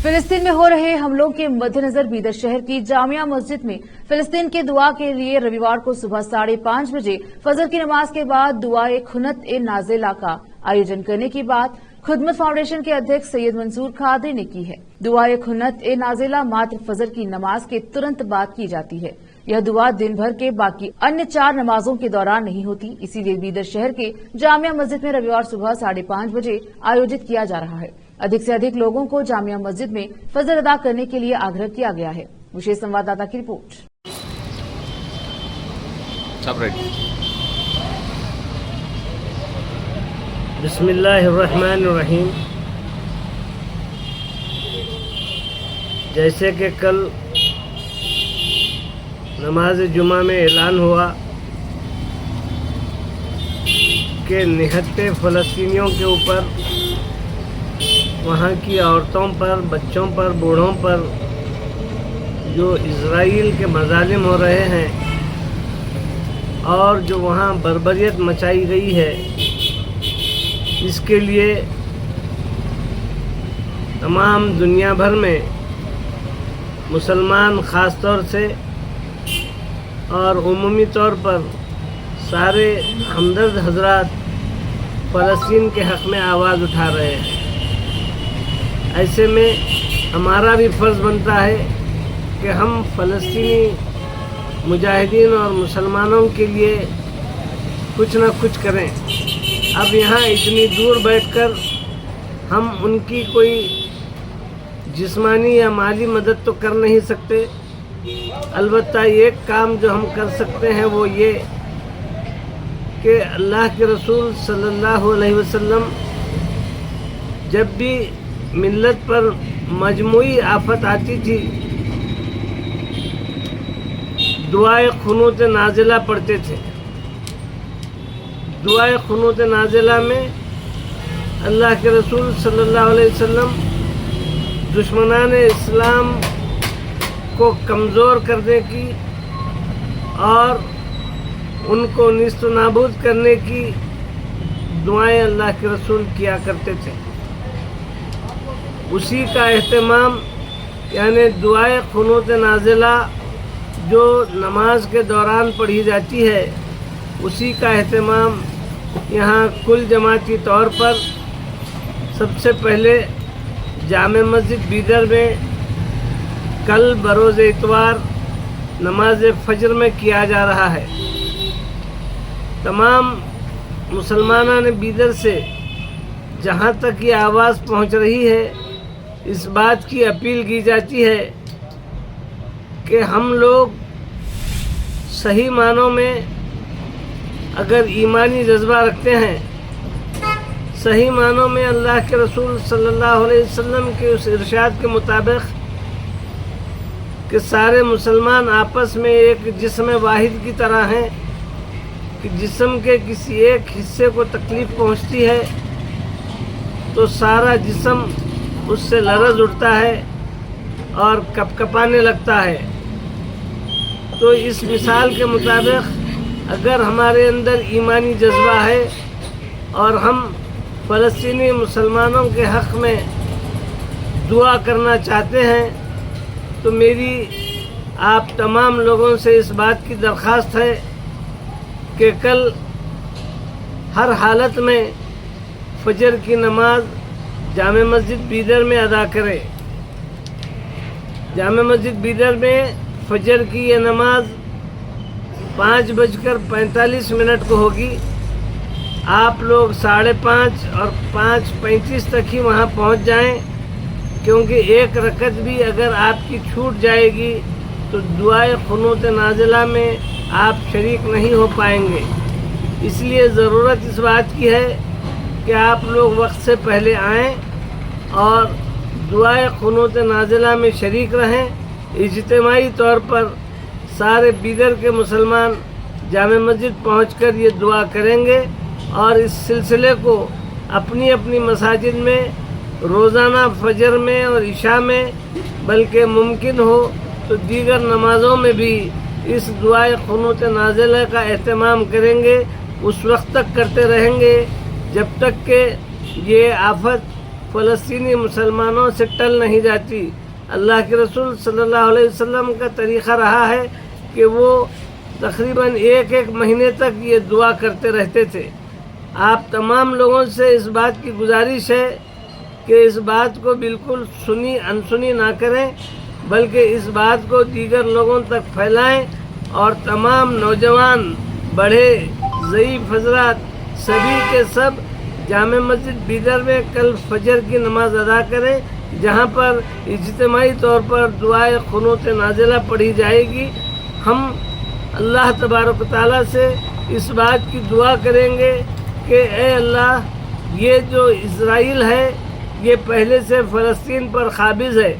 फिलिस्तीन में हो रहे हमलों के मद्देनजर बीदर शहर की जामिया मस्जिद में फिलिस्तीन के दुआ के लिए रविवार को सुबह 5:30 बजे फजर की नमाज के बाद दुआए खुनत ए नाजिला का आयोजन करने की बात खुदमत फाउंडेशन के अध्यक्ष सैयद मंसूर कादरी ने की है। दुआए खुनत ए नाजिला मात्र फजर की नमाज के तुरंत बाद की जाती है। यह दुआ दिन भर के बाकी अन्य 4 नमाजों के दौरान नहीं होती, इसीलिए बीदर शहर के जामिया मस्जिद में रविवार सुबह 5:30 बजे आयोजित किया जा रहा है। अधिक से अधिक लोगों को जामिया मस्जिद में फजर अदा करने के लिए आग्रह किया गया है। विशेष संवाददाता की रिपोर्ट। बिस्मिल्लाहिर्रहमानिर्रहीम। जैसे कि कल नमाज जुमा में ऐलान हुआ कि निहत्ते फ़लस्तीनियों के ऊपर, वहाँ की औरतों पर, बच्चों पर, बूढ़ों पर जो इज़राइल के मज़ालिम हो रहे हैं और जो वहाँ बर्बरियत मचाई गई है, इसके लिए तमाम दुनिया भर में मुसलमान ख़ास तौर से और उमूमी तौर पर सारे हमदर्द हजरात फ़लस्तीन के हक़ में आवाज़ उठा रहे हैं। ऐसे में हमारा भी फ़र्ज़ बनता है कि हम फ़लस्तीनी मुजाहिदीन और मुसलमानों के लिए कुछ न कुछ करें। अब यहाँ इतनी दूर बैठकर हम उनकी कोई जिस्मानी या माली मदद तो कर नहीं सकते। अलबत्ता एक काम जो हम कर सकते हैं वो ये कि अल्लाह के रसूल सल्लल्लाहु अलैहि वसल्लम जब भी मिल्लत पर मजमूई आफत आती थी, दुआए खुनूत नाजिला पढ़ते थे। दुआए खुनूत नाजिला में अल्लाह के रसूल सल्लल्लाहु अलैहि वसल्लम दुश्मनान इस्लाम को कमज़ोर करने की और उनको निस्त नाबूद करने की दुआएं अल्लाह के रसूल किया करते थे। उसी का एहतमाम यानी दुआए खुनूत नाजिला जो नमाज के दौरान पढ़ी जाती है, उसी का एहतमाम यहाँ कुल जमाती तौर पर सबसे पहले जामे मस्जिद बीदर में कल बरोज़ इतवार नमाज फजर में किया जा रहा है। तमाम मुसलमानान बीदर से जहाँ तक ये आवाज़ पहुँच रही है, इस बात की अपील की जाती है कि हम लोग सही मानों में अगर ईमानी जज्बा रखते हैं, सही मानों में अल्लाह के रसूल सल्लल्लाहु अलैहि वसल्लम के उस इरशाद के मुताबिक कि सारे मुसलमान आपस में एक जिस्म वाहिद की तरह हैं, कि जिस्म के किसी एक हिस्से को तकलीफ़ पहुंचती है तो सारा जिस्म उससे लरज़ उठता है और कपकपाने लगता है। तो इस मिसाल के मुताबिक अगर हमारे अंदर ईमानी जज्बा है और हम फ़लस्तीनी मुसलमानों के हक़ में दुआ करना चाहते हैं, तो मेरी आप तमाम लोगों से इस बात की दरख्वास्त है कि कल हर हालत में फजर की नमाज जामे मस्जिद बीदर में अदा करें। जामे मस्जिद बीदर में फजर की ये नमाज 5:45 को होगी। आप लोग 5:30 और 5:35 तक ही वहाँ पहुँच जाएं, क्योंकि एक रकत भी अगर आपकी छूट जाएगी तो दुआए खुनूत नाजिला में आप शरीक नहीं हो पाएंगे। इसलिए ज़रूरत इस बात की है कि आप लोग वक्त से पहले आएँ और दुआए खुनूत नाजिला में शरीक रहें। इज्तिमाई तौर पर सारे बीदर के मुसलमान जामे मस्जिद पहुंचकर ये दुआ करेंगे और इस सिलसिले को अपनी अपनी मसाजिद में रोज़ाना फजर में और इशा में, बल्कि मुमकिन हो तो दीगर नमाज़ों में भी इस दुआए खुनूत नाजिला का एहतमाम करेंगे। उस वक्त तक करते रहेंगे जब तक कि ये आफत फ़लस्तीनी मुसलमानों से टल नहीं जाती। अल्लाह के रसूल सल्लल्लाहु अलैहि वसल्लम का तरीक़ा रहा है कि वो तकरीबन एक महीने तक ये दुआ करते रहते थे। आप तमाम लोगों से इस बात की गुजारिश है कि इस बात को बिल्कुल सुनी अनसुनी ना करें, बल्कि इस बात को दीगर लोगों तक फैलाएं और तमाम नौजवान, बड़े, ज़ईफ़ हज़रात सभी के सब जामे मस्जिद बीदर में कल फजर की नमाज अदा करें, जहां पर इज्तिमाई तौर पर दुआए क़ुनूत नाज़िला पढ़ी जाएगी। हम अल्लाह तबारक व तआला से इस बात की दुआ करेंगे कि ए अल्लाह, ये जो इज़राइल है ये पहले से फ़लस्तीन पर काबिज़ है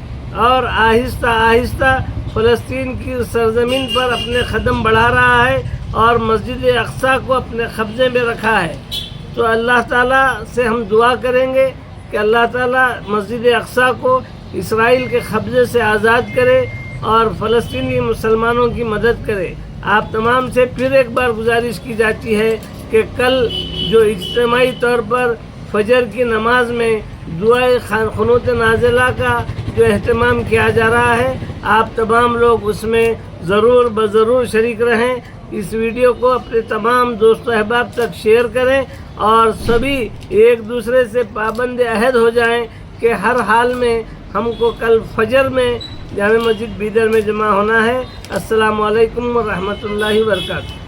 और आहिस्ता आहिस्ता फ़लस्तीन की सरज़मीन पर अपने कदम बढ़ा रहा है और मस्जिद अक़सा को अपने कब्ज़े में रखा है। तो अल्लाह ताला से हम दुआ करेंगे कि अल्लाह ताला मस्जिद अक़सा को इसराइल के कब्ज़े से आज़ाद करे और फ़लस्तीनी मुसलमानों की मदद करे। आप तमाम से फिर एक बार गुजारिश की जाती है कि कल जो इज्तिमाई तौर पर फजर की नमाज में दुआए क़ुनूत नाज़िला का जो एहतमाम किया जा रहा है, आप तमाम लोग उसमें ज़रूर ब-ज़रूर शरीक रहें। इस वीडियो को अपने तमाम दोस्तों अहबाब तक शेयर करें और सभी एक दूसरे से पाबंद अहद हो जाएं कि हर हाल में हमको कल फजर में जामे मस्जिद बीदर में जमा होना है। अस्सलामु अलैकुम व रहमतुल्लाहि व बरकातहू।